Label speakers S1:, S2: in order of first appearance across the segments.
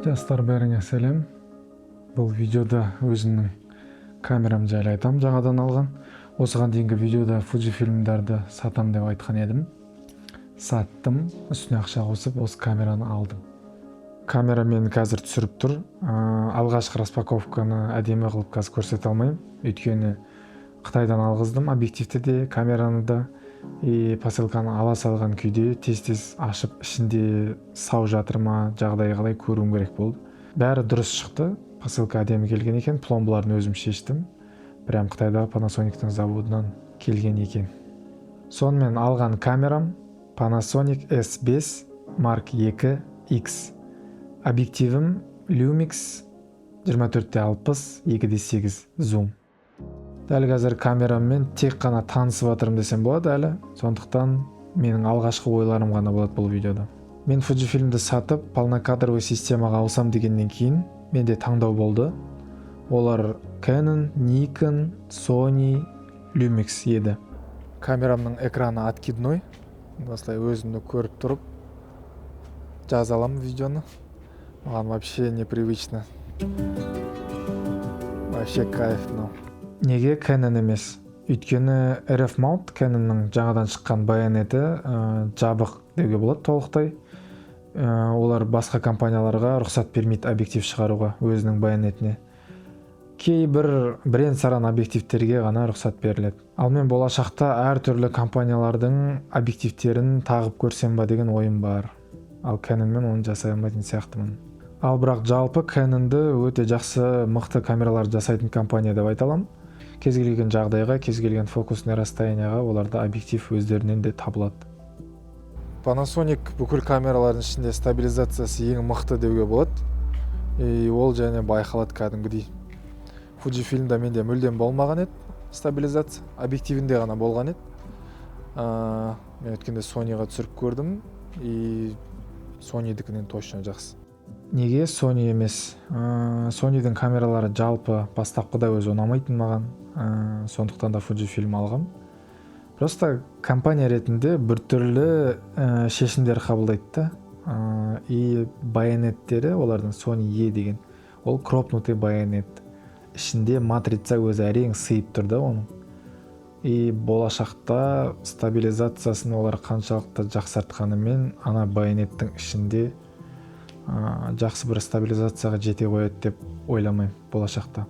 S1: Жастар, бәріңе сәлем. Бұл видеода өзімнің камерам жайлы айтам, жаңадан алған. Осыған дейінгі видеода Fujifilmдарды сатам деп айтқан едім. Саттым, үстіне ақша қосып, осы камераны алдым. Камера мені қазір түсіріп тұр. Алғашқы распаковканы әдемі қылып қазір көрсете алмаймын. Өйткені Қытайдан алғыздым, объективті де, камераны да. Посылканы ала салған күйде тез-тез ашып, ішінде сау жатыр ма, жағдайы қалай көруім керек болды. Бәрі дұрыс шықты. Посылка әдемі келген екен, пломбаларын өзім шештім. Прям Қытайдағы Panasonic-тің заводынан келген екен. Сонымен алған камерам Panasonic S5 Mark II X. Объективім Lumix 24-60 2.8 зум. Дәл қазір камераммен тек қана танысып жатырмын десем болады әлі. Сондықтан менің алғашқы ойларым ғана болады бұл видеода. Мен Fujifilmді сатып, полнокадровый системаға алсам дегеннен кейін менде таңдау болды. Олар Canon, Nikon, Sony, Lumix еді. Камерамның экраны откидной. Осылай өзімді көріп тұрып жаза аламын видеоны. Маған вообще непривычно. Вообще кайф мынау. Неге Canon емес? Өйткені RF Mount Canonның жаңадан шыққан байонеті жабық деуге болады толықтай. Олар басқа компанияларға рұқсат бермейді объектив шығаруға өзінің байонетіне. Кейбір бірен-саран объективтерге ғана рұқсат беріледі. Ал мен болашақта әртүрлі компаниялардың объективтерін тағып көрсем ба деген ойым бар. Ал Canonмен оны жасай алмайтын сияқтымын. Ал бірақ жалпы Canonды өте жақсы, мықты камералар жасайтын компания деп айта аламын. Кез келген жағдайға, кез келген фокусный расстоянияға оларда объектив өздерінен де табылады. Panasonic бүкіл камералардың ішінде стабилизациясы ең мықты деуге болады. Ол және байқалады кәдімгідей. Fujifilmда менде мүлдем болмаған еді стабилизация, объективінде ғана болған еді. Мен өткенде Sonyға түсіріп көрдім, Sony'дікінен точно жақсы. Неге Sony емес? Sony'дің камералары жалпы бастапқыда өзі ұнамайтын маған, сондықтан да Fujifilm алғам. Просто компания ретінде біртүрлі шешімдер қабылдайды да. Байонеттері, олардың Sony E деген, ол кропнутый байонет. Ішінде матрица өзі әрең сыйып тұр да оның. Болашақта стабилизациясын олар қаншалықты жақсартқанымен, ана байонеттің ішінде жақсы бір стабилизацияға жете қояды деп ойламаймын болашақта.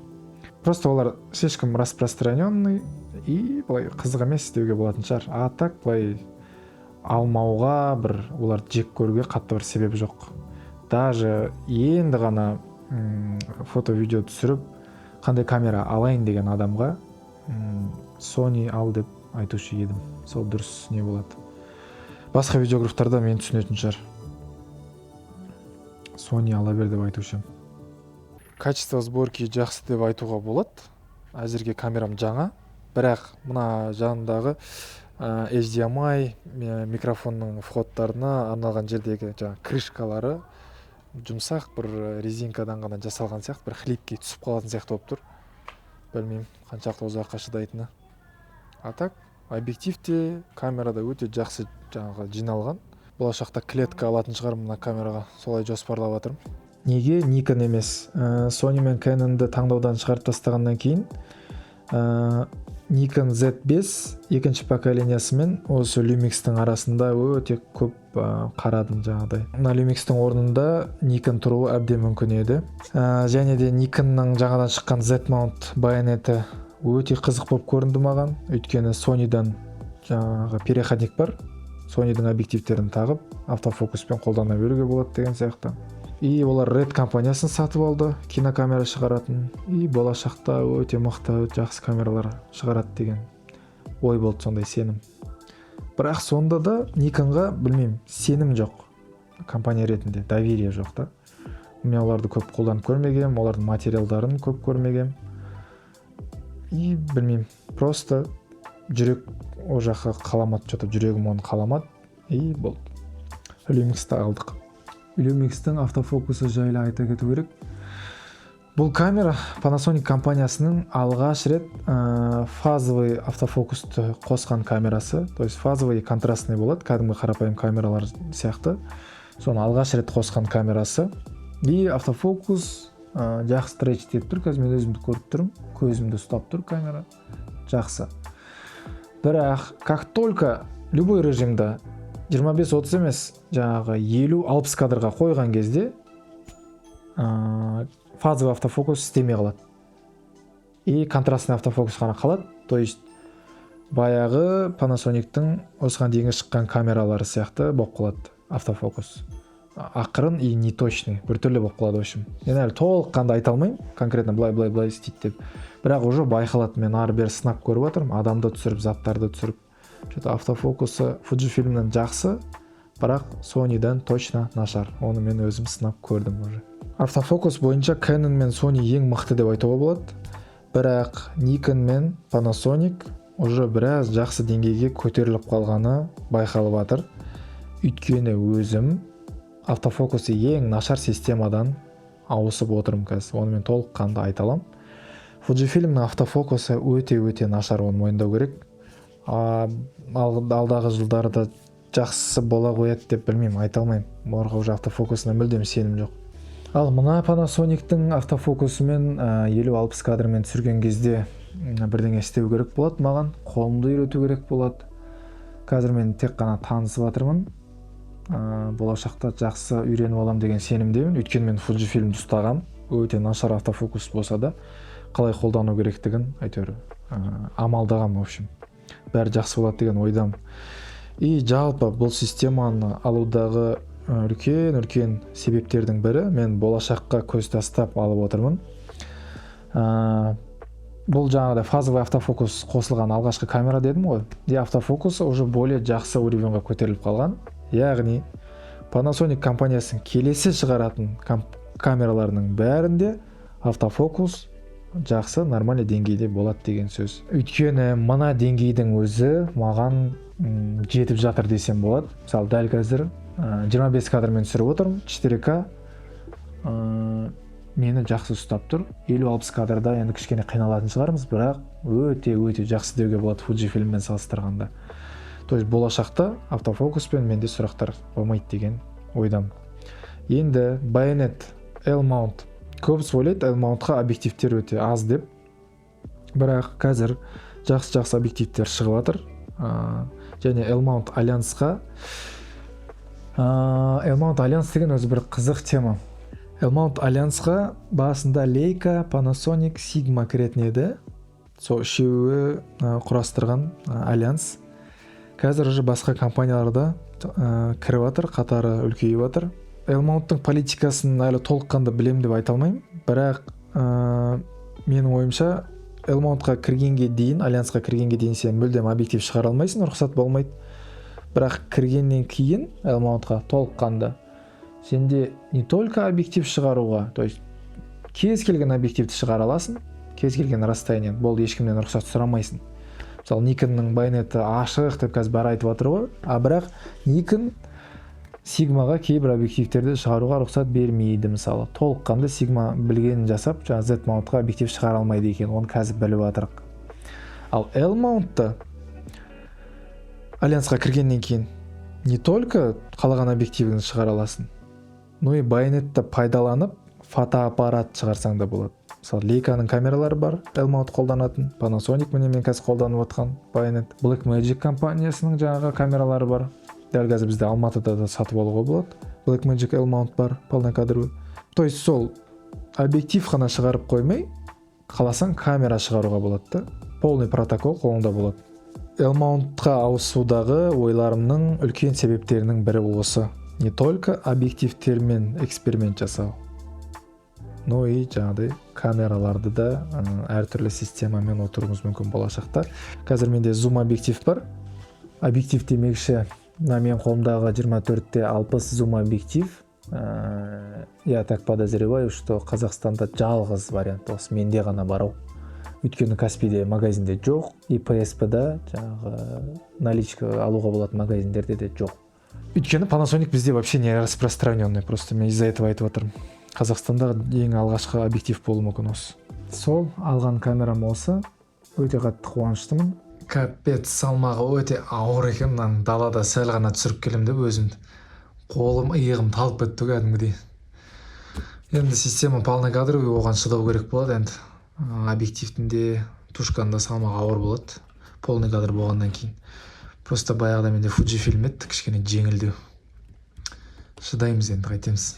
S1: Просто олар слишком распространенный былай қызық емес деуге болатын шығар. А так былай алмауға бір олар жек көруге қатты бір себеп жоқ. Даже енді ғана фото-видео түсіріп, қандай камера алайын деген адамға Sony ал деп айтушы едім. Сол дұрыс не болады. Басқа видеографтарда мен түсінетін шығар. Sony ала бер деп айтушы. Качество сборки жақсы деп айтуға болады. Әзірге камерам жаңа, бірақ мына жанындағы HDMI микрофонның входтарына арналған жердегі крышкалары жұмсақ бір резинкадан ғана жасалған сияқты, бір хлипке түсіп қалатын сияқты болып тұр. Білмеймін, қаншақты ұзаққа шыдайтыны. А так, объективте, камерада өте жақсы жиналған. Болашақта клетка алатын шығармын мына камераға, солай жоспарлап жатырмын. Неге Nikon емес? Sony мен Canonды таңдаудан шығарып тастағаннан кейін Nikon Z5 екінші поколениясы мен осы Lumix-тің арасында өте көп қарадым жаңағыдай. Мына Lumix-тің орнында Nikon тұруы әбден мүмкін еді. Және де Nikonның жаңадан шыққан Z-mount байонеті өте қызық болып көрінді маған. Өйткені Sony'дан жаңағы переходник бар. Sony'дің объективтерін тағып, автофокуспен қолдана беруге болады деген сияқты. Олар Red компаниясын сатып алды, кинокамера шығаратын. Болашақта өте мықты, жақсы камералар шығарады деген ой болды, сондай сенім. Бірақ сонда да Nikonға білмеймін, сенім жоқ. Компания ретінде доверие жоқ та. Мен оларды көп қолданып көрмегем, олардың материалдарын көп көрмегем. Білмеймін, просто жүрек о жаққа қаламады, жатып жүрегім оны қаламады. Болды. Lumix-ті алдық. Lumix-тің автофокусы жайлы айта кету керек. Бұл камера Panasonic компаниясының алғаш рет фазовый автофокусты қосқан камерасы. То есть фазовый контрастный болады, кәдімгі қарапайым камералар сияқты. Соны алғаш рет қосқан камерасы. И автофокус жақсы тречь етіп тұр. Қазір мен өзімді көріп тұрмын, көзімді ұстап тұр камера, жақсы. Бірақ как только любой режимда 25-30 емес, жаңағы 50-60 кадрға қойған кезде фазовый автофокус істемей қалады. И контрастный автофокус ғана қалады. То есть баяғы Panasonic-тың осыған дейінгі шыққан камералары сияқты болып қалады автофокус. Ақырын и неточный, біртүрлі болып қалады в общем. Мен әлі толыққанды айта алмаймын, конкретно былай істейді деп. Бірақ уже байқалады, мен ары-бері сынап көріп жатырмын, адамды түсіріп, заттарды түсіріп. Что-то автофокусы Fujifilm'нен жақсы, бірақ Sony'дан точно нашар. Оны мен өзім сынап көрдім уже. Автофокус бойынша Canon мен Sony ең мықты деп айтуға болады. Бірақ Nikon мен Panasonic уже біраз жақсы деңгейге көтеріліп қалғаны байқалып жатыр. Өйткені өзім автофокусы ең нашар системадан ауысып отырмын қазір. Оны мен толыққанды айта аламын. Fujifilm'нің автофокусы өте нашар, оны мойындау керек. Алдағы жылдарда жақсы бола қояды деп білмеймін, айта алмаймын. Оларға уже автофокусына мүлдем сенім жоқ. Ал мына Panasonic-тың автофокусымен 50-60 кадрмен түсірген кезде бірдеңе істеу керек болады маған, қолымды үйрету керек болады. Қазір мен тек қана танысып жатырмын. Болашақта жақсы үйреніп алам деген сенімдемін. Өйткені мен Fujifilm'ді ұстағам. Өте нашар автофокус болса да, қалай қолдану керектігін әйтеуір амалдағам, в общем. Бәрі жақсы болады деген ойдам. И жалпы бұл системаны алудағы үлкен себептердің бірі, мен болашаққа көз тастап алып отырмын. Бұл жаңағыдай фазовый автофокус қосылған алғашқы камера дедім ғой. И автофокусы уже более жақсы уровеньға көтеріліп қалған. Яғни Panasonic компаниясының келесі шығаратын камераларының бәрінде автофокус жақсы, нормальный деңгейде болады деген сөз. Өйткені мына деңгейдің өзі маған жетіп жатыр десем болады. Мысалы дәл қазір 25 кадрмен түсіріп отырмын, 4К мені жақсы ұстап тұр. 50-60 кадрда енді кішкене қиналатын шығармыз, бірақ өте жақсы деуге болады Fujifilm'мен салыстырғанда. То есть болашақта автофокуспен менде сұрақтар болмайды деген ойдам. Енді Bayonet L-mount. Көбісі ойлайды L-mountқа объективтер өте аз деп. Бірақ қазір жақсы объективтер шығып жатыр. Және L-mount альянсқа L-mount альянс деген өзі бір қызық тема. L-mount альянсқа басында Leica, Panasonic, Sigma кіретін еді. Сол үшеуі құрастырған альянс. Қазір уже басқа компанияларда кіріп жатыр, қатары үлкейіп жатыр. L-mount'тың политикасын әлі толыққанды білем деп айта алмаймын. Бірақ менің ойымша L-mount'қа кіргенге дейін, альянсқа кіргенге дейін сен мүлдем объектив шығара алмайсың, рұқсат болмайды. Бірақ кіргеннен кейін L-mount'қа толыққанды сенде не только объектив шығаруға, то есть кез келген объективті шығара аласың, кез келген расстояниен, бұл ешкімнен рұқсат сұрамайсың. Мысалы Nikon-ның Bayonet'і ашық деп қазір бәрі айтып жатыр ғой, бірақ Nikon Sigma-ға кейбір объективтерді шығаруға рұқсат бермейді. Мысалы толыққанды Sigma білгенін жасап, жаңағы Z-mount'қа объектив шығара алмайды екен, оны қазір біліп жатырық. Ал L-mount'ты альянсқа кіргеннен кейін не только қалаған объективіңді шығара аласың, но и Bayonet'ті пайдаланып фотоаппарат шығарсаң да болады. Мысалы Leica-ның камералары бар, L-mount қолданатын, Panasonic мен қазір қолданып отқан Bayonet. Blackmagic компаниясының жаңағы камералары бар. Дәл қазір бізде Алматыда да сатып алуға болады. Blackmagic L-mount бар, полнокадровый. То есть сол объектив қана шығарып қоймай, қаласаң камера шығаруға болады да. Полный протокол қолыңда болады. L-mountқа ауысудағы ойларымның үлкен себептерінің бірі осы. Не только объективтермен эксперимент жасау, но и жаңағыдай камераларды да әртүрлі системамен отыруымыз мүмкін болашақта. Қазір менде зум объектив бар. Объектив демекші, мен қолымдағы 24-60 зум объектив. Я так подозреваю, что Қазақстанда жалғыз вариант осы менде ғана бар. Өйткені Каспийде магазинде жоқ, и PSP-да жаңағы наличка алуға болатын магазиндерде де жоқ. Өйткені Panasonic бізде вообще не распространенный, просто мен из-за этого айтып отырмын. Қазақстанда ең алғашқы объектив болуы мүмкін осы. Сол алған камерам осы. Өте қатты қуаныштымын. Капец, салмағы өте ауыр екен. Мен далада сәл ғана түсіріп келем деп өзімді. Қолым, иығым талып кетті кәдімгідей. Енді система полный кадровый оған шыдау керек болады енді. Объективтінде тушканда салмағы ауыр болады. Полный кадр болғаннан кейін. Просто баяғыда менде Fujifilm еді, кішкене жеңілдеу. Шыдаймыз енді, қайтеміз.